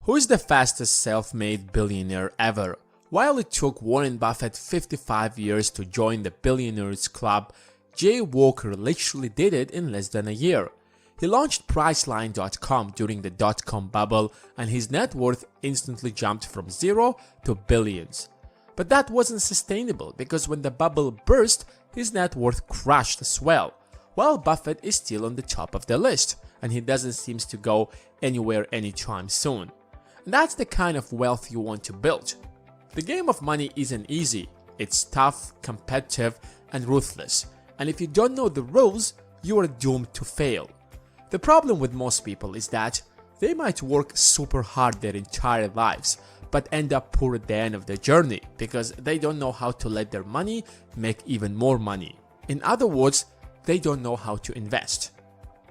Who is the fastest self-made billionaire ever? While it took Warren Buffett 55 years to join the Billionaires Club, Jay Walker literally did it in less than a year. He launched Priceline.com during the dot-com bubble and his net worth instantly jumped from zero to billions. But that wasn't sustainable because when the bubble burst, his net worth crashed as well, while Buffett is still on the top of the list and he doesn't seem to go anywhere anytime soon. And that's the kind of wealth you want to build. The game of money isn't easy. It's tough, competitive, and ruthless. And if you don't know the rules, you are doomed to fail. The problem with most people is that they might work super hard their entire lives, but end up poor at the end of the journey because they don't know how to let their money make even more money. In other words, they don't know how to invest.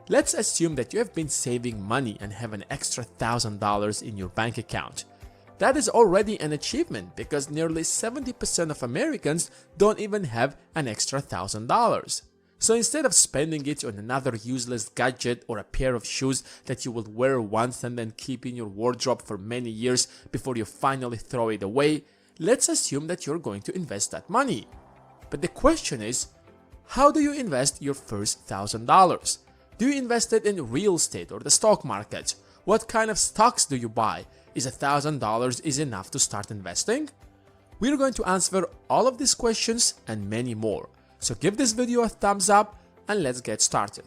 Let's assume that you have been saving money and have an extra $1,000 in your bank account. That is already an achievement because nearly 70% of Americans don't even have an extra $1,000. So instead of spending it on another useless gadget or a pair of shoes that you will wear once and then keep in your wardrobe for many years before you finally throw it away, let's assume that you're going to invest that money. But the question is, how do you invest your first $1,000? Do you invest it in real estate or the stock market? What kind of stocks do you buy? Is $1,000 enough to start investing? We're going to answer all of these questions and many more. So give this video a thumbs up and let's get started.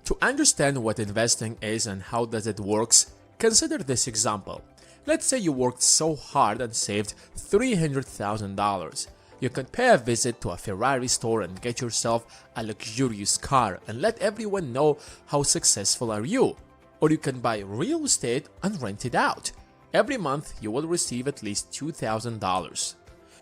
To understand what investing is and how does it works, consider this example. Let's say you worked so hard and saved $300,000. You can pay a visit to a Ferrari store and get yourself a luxurious car and let everyone know how successful are you. Or you can buy real estate and rent it out. Every month you will receive at least $2,000.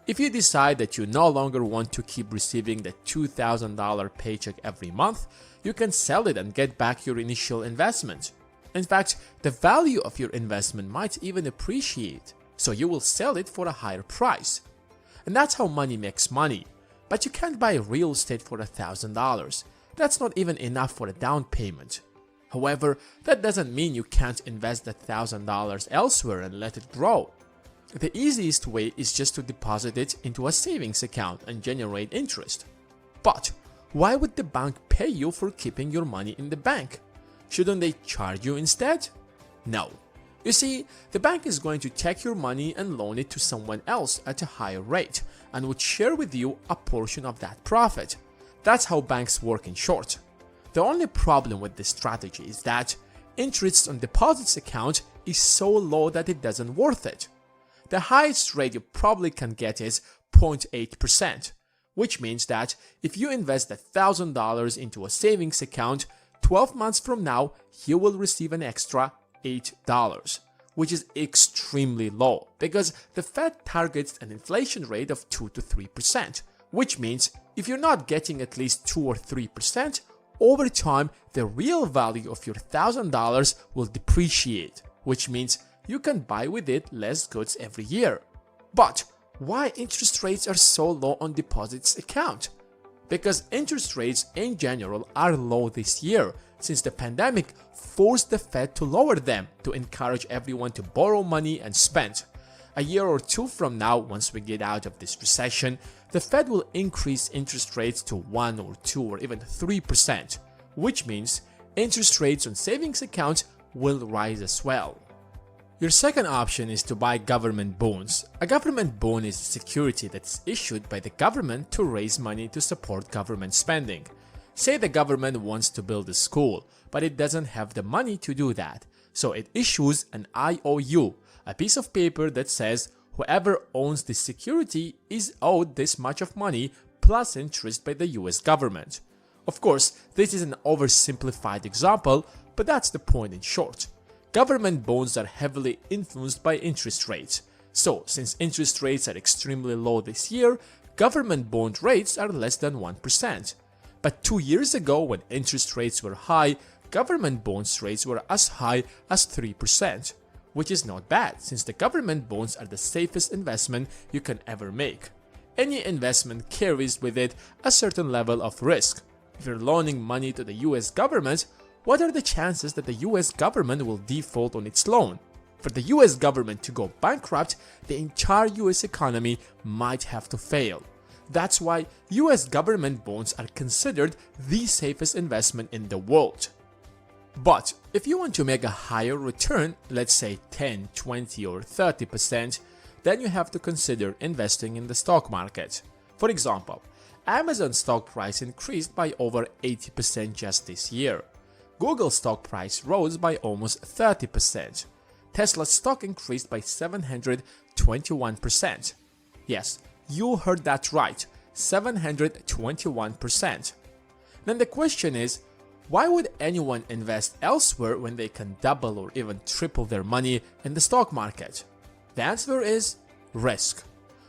If you decide that you no longer want to keep receiving the $2,000 paycheck every month, you can sell it and get back your initial investment. In fact, the value of your investment might even appreciate, so you will sell it for a higher price. And that's how money makes money. But you can't buy real estate for $1,000. That's not even enough for a down payment. However, that doesn't mean you can't invest that $1,000 elsewhere and let it grow. The easiest way is just to deposit it into a savings account and generate interest. But why would the bank pay you for keeping your money in the bank? Shouldn't they charge you instead? No. You see, the bank is going to take your money and loan it to someone else at a higher rate and would share with you a portion of that profit. That's how banks work in short. The only problem with this strategy is that interest on deposits account is so low that it doesn't worth it. The highest rate you probably can get is 0.8%, which means that if you invest $1,000 into a savings account, 12 months from now, you will receive an extra $8, which is extremely low because the Fed targets an inflation rate of 2 to 3%, which means if you're not getting at least 2 or 3%, over time, the real value of your $1,000 will depreciate, which means you can buy with it less goods every year. But why interest rates are so low on deposits account? Because interest rates in general are low this year, since the pandemic forced the Fed to lower them to encourage everyone to borrow money and spend. A year or two from now, once we get out of this recession, the Fed will increase interest rates to 1 or 2 or even 3%, which means interest rates on savings accounts will rise as well. Your second option is to buy government bonds. A government bond is a security that's issued by the government to raise money to support government spending. Say the government wants to build a school, but it doesn't have the money to do that, so it issues an IOU, a piece of paper that says whoever owns this security is owed this much of money plus interest by the US government. Of course, this is an oversimplified example, but that's the point in short. Government bonds are heavily influenced by interest rates. So, since interest rates are extremely low this year, government bond rates are less than 1%. But 2 years ago, when interest rates were high, government bonds rates were as high as 3%, which is not bad since the government bonds are the safest investment you can ever make. Any investment carries with it a certain level of risk. If you're loaning money to the US government, what are the chances that the US government will default on its loan? For the US government to go bankrupt, the entire US economy might have to fail. That's why US government bonds are considered the safest investment in the world. But if you want to make a higher return, let's say 10, 20 or 30%, then you have to consider investing in the stock market. For example, Amazon's stock price increased by over 80% just this year. Google's stock price rose by almost 30%. Tesla's stock increased by 721%. Yes, you heard that right, 721%. Then the question is, why would anyone invest elsewhere when they can double or even triple their money in the stock market? The answer is risk.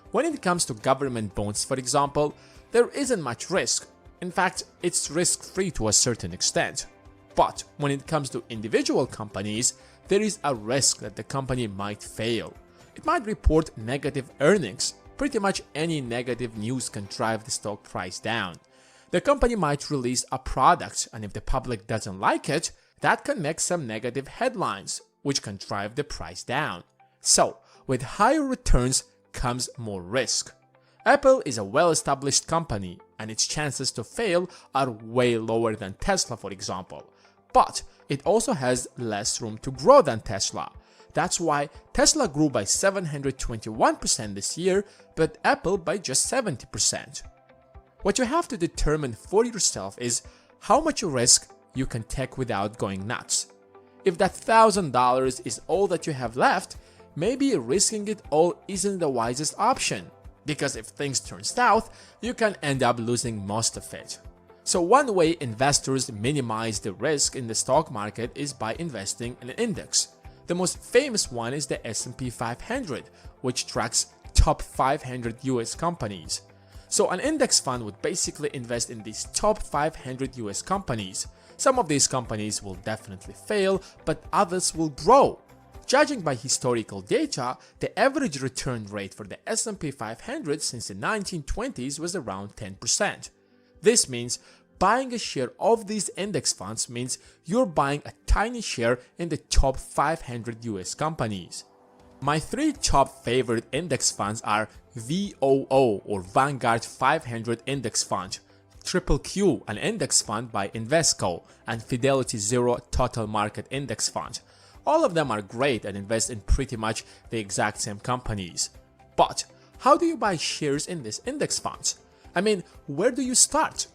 When it comes to government bonds, for example, there isn't much risk. In fact, it's risk-free to a certain extent. But when it comes to individual companies, there is a risk that the company might fail. It might report negative earnings. Pretty much any negative news can drive the stock price down. The company might release a product, and if the public doesn't like it, that can make some negative headlines, which can drive the price down. So, with higher returns comes more risk. Apple is a well-established company, and its chances to fail are way lower than Tesla, for example. But it also has less room to grow than Tesla. That's why Tesla grew by 721% this year, but Apple by just 70%. What you have to determine for yourself is how much risk you can take without going nuts. If that $1,000 is all that you have left, maybe risking it all isn't the wisest option, because if things turn south, you can end up losing most of it. So one way investors minimize the risk in the stock market is by investing in an index. The most famous one is the S&P 500, which tracks top 500 US companies. So an index fund would basically invest in these top 500 US companies. Some of these companies will definitely fail, but others will grow. Judging by historical data, the average return rate for the S&P 500 since the 1920s was around 10%. This means buying a share of these index funds means you're buying a tiny share in the top 500 US companies. My three top favorite index funds are VOO or Vanguard 500 Index Fund, QQQ, an index fund by Invesco, and Fidelity Zero Total Market Index Fund. All of them are great and invest in pretty much the exact same companies. But how do you buy shares in these index funds? I mean, where do you start?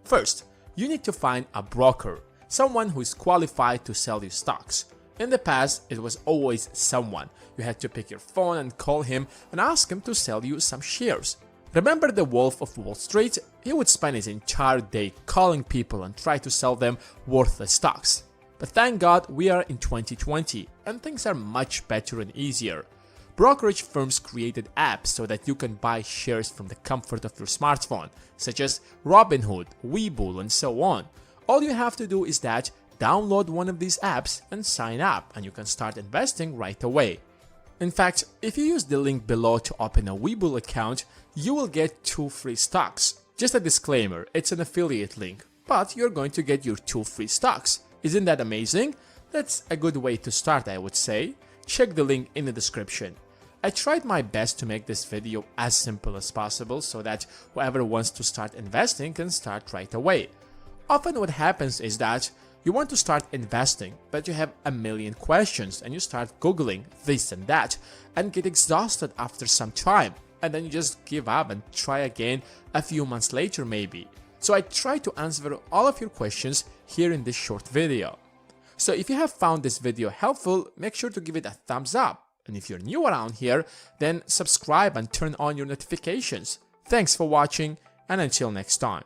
First, you need to find a broker, someone who is qualified to sell you stocks. In the past, it was always someone. You had to pick your phone and call him and ask him to sell you some shares. Remember the Wolf of Wall Street? He would spend his entire day calling people and try to sell them worthless stocks. But thank God we are in 2020 and things are much better and easier. Brokerage firms created apps so that you can buy shares from the comfort of your smartphone, such as Robinhood, Webull, and so on. All you have to do is that download one of these apps and sign up, and you can start investing right away. In fact, if you use the link below to open a Webull account, you will get 2 free stocks. Just a disclaimer, it's an affiliate link, but you're going to get your 2 free stocks. Isn't that amazing? That's a good way to start, I would say. Check the link in the description. I tried my best to make this video as simple as possible so that whoever wants to start investing can start right away. Often what happens is that you want to start investing, but you have a million questions and you start googling this and that and get exhausted after some time, and then you just give up and try again a few months later maybe. So I try to answer all of your questions here in this short video. So if you have found this video helpful, make sure to give it a thumbs up. And if you're new around here, then subscribe and turn on your notifications. Thanks for watching, and until next time.